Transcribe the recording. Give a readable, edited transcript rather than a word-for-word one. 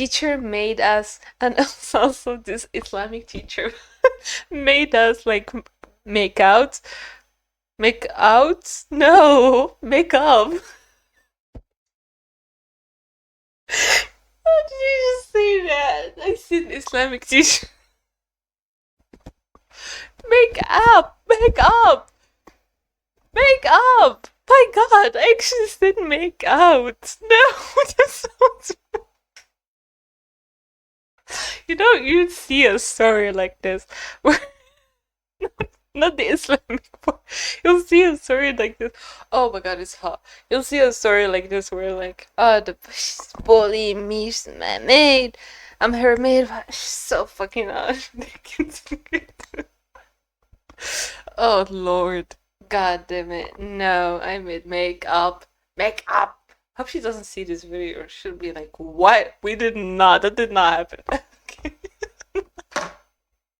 teacher made us, and also this Islamic teacher made us like make out. Make out? No, make up. How did you just say that? I said Islamic teacher. Make up! Make up! Make up! My god, I actually said make out. No, that sounds. You don't even see a story like this. Not the Islamic one. You'll see a story like this. Oh my god, it's hot. You'll see a story like this where like, oh, the she's bullying me, she's my maid. I'm her maid, but she's so fucking hot. Oh lord. God damn it. No, I made makeup. Makeup. Hope she doesn't see this video or she'll be like, what? We did not. That did not happen.